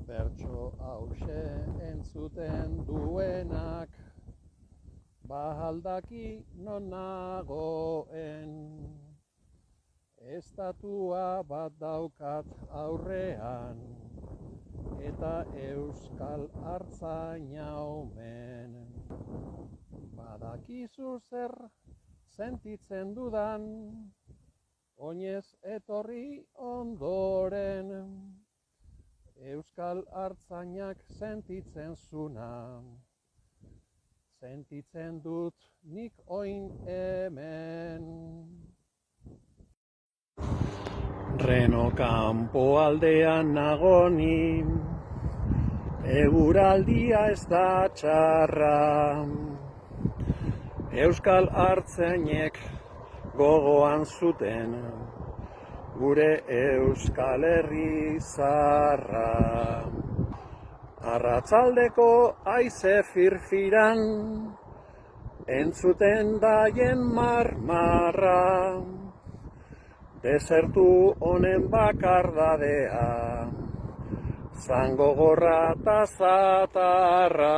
Bertso hause entzuten duenak, bahaldaki non nagoen. Estatua bat daukat aurrean, eta euskal artzaina omen. Badakizu zer sentitzen dudan, oinez etorri ondoren. Euskal artzainak sentitzen zuna, sentitzen dut nik oin hemen. Reno kanpo aldean nagoni, eguraldia ez da txarra. Euskal artzainek gogoan zuten, gure Euskal Herri zaharra. Arratsaldeko haize firfiran, entzuten daien marmarra. Desertu honen bakardadea, zango gorra eta zatarra.